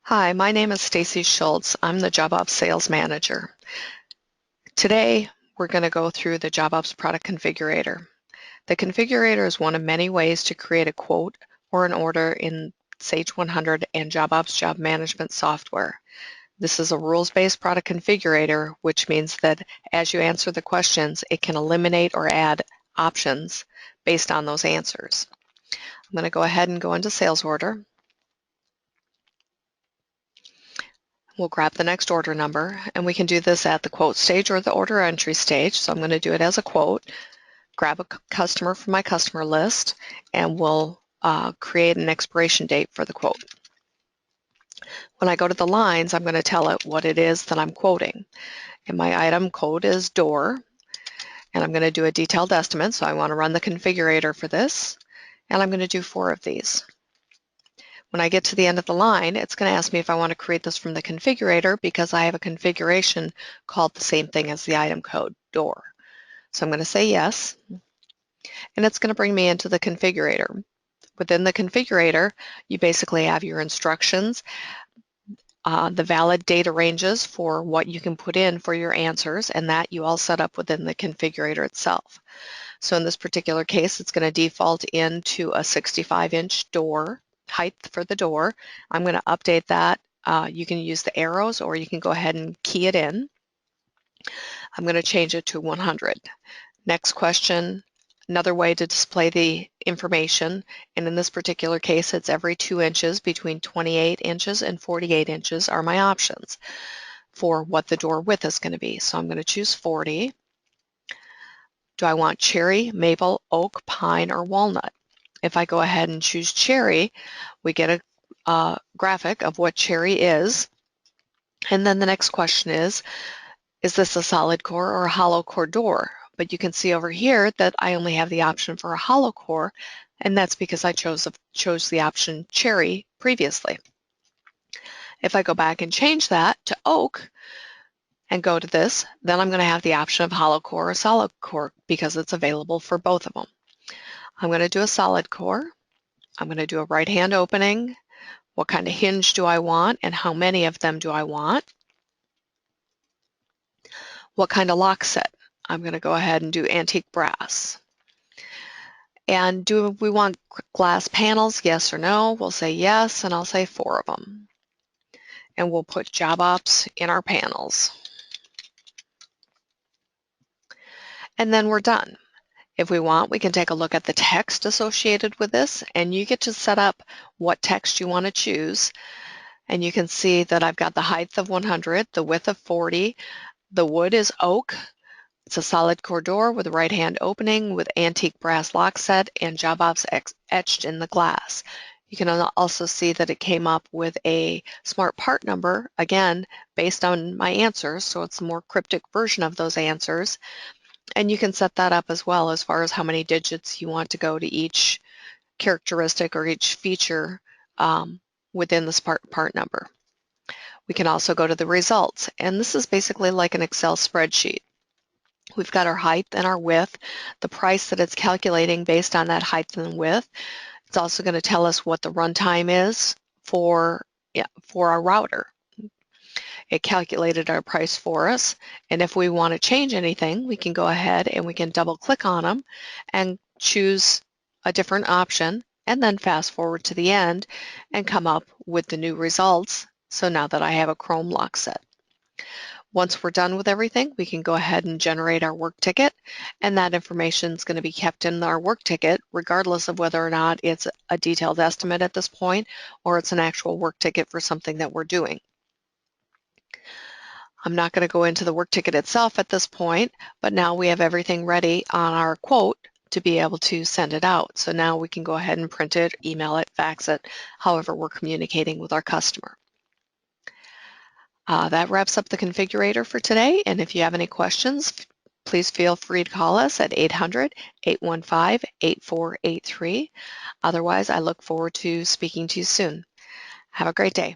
Hi, my name is Stacy Schultz. I'm the JobOps Sales Manager. Today, we're going to go through the JobOps Product Configurator. The configurator is one of many ways to create a quote or an order in Sage 100 and JobOps Job Management Software. This is a rules-based product configurator, which means that as you answer the questions, it can eliminate or add options based on those answers. I'm going to go ahead and go into sales order. We'll grab the next order number, and we can do this at the quote stage or the order entry stage. So I'm going to do it as a quote, grab a customer from my customer list, and we'll create an expiration date for the quote. When I go to the lines, I'm going to tell it what it is that I'm quoting. And my item code is door, and I'm going to do a detailed estimate, so I want to run the configurator for this, and I'm going to do 4 of these. When I get to the end of the line, it's going to ask me if I want to create this from the configurator because I have a configuration called the same thing as the item code, door. So I'm going to say yes, and it's going to bring me into the configurator. Within the configurator, you basically have your instructions, the valid data ranges for what you can put in for your answers, and that you all set up within the configurator itself. So in this particular case, it's going to default into a 65-inch door height for the door. I'm going to update that. You can use the arrows or you can go ahead and key it in. I'm going to change it to 100. Next question, another way to display the information, and in this particular case it's every 2 inches between 28 inches and 48 inches are my options for what the door width is going to be. So I'm going to choose 40. Do I want cherry, maple, oak, pine, or walnut? If I go ahead and choose cherry, we get a graphic of what cherry is. And then the next question is this a solid core or a hollow core door? But you can see over here that I only have the option for a hollow core, and that's because I chose the option cherry previously. If I go back and change that to oak and go to this, then I'm going to have the option of hollow core or solid core because it's available for both of them. I'm going to do a solid core. I'm going to do a right hand opening. What kind of hinge do I want and how many of them do I want? What kind of lock set? I'm going to go ahead and do antique brass. And do we want glass panels, yes or no? We'll say yes, and I'll say 4 of them. And we'll put JobOps in our panels. And then we're done. If we want, we can take a look at the text associated with this, and you get to set up what text you want to choose. And you can see that I've got the height of 100, the width of 40, the wood is oak, it's a solid core door with a right hand opening with antique brass lock set and JobOps etched in the glass. You can also see that it came up with a smart part number, again, based on my answers, so it's a more cryptic version of those answers. And you can set that up as well as far as how many digits you want to go to each characteristic or each feature within the smart part number. We can also go to the results, and this is basically like an Excel spreadsheet. We've got our height and our width, the price that it's calculating based on that height and width. It's also going to tell us what the runtime is for our router. It calculated our price for us, and if we want to change anything, we can go ahead and we can double click on them and choose a different option and then fast forward to the end and come up with the new results. So now that I have a Chrome lock set. Once we're done with everything, we can go ahead and generate our work ticket, and that information is going to be kept in our work ticket regardless of whether or not it's a detailed estimate at this point or it's an actual work ticket for something that we're doing. I'm not going to go into the work ticket itself at this point, but now we have everything ready on our quote to be able to send it out. So now we can go ahead and print it, email it, fax it, however we're communicating with our customer. That wraps up the configurator for today, and if you have any questions, please feel free to call us at 800-815-8483. Otherwise, I look forward to speaking to you soon. Have a great day.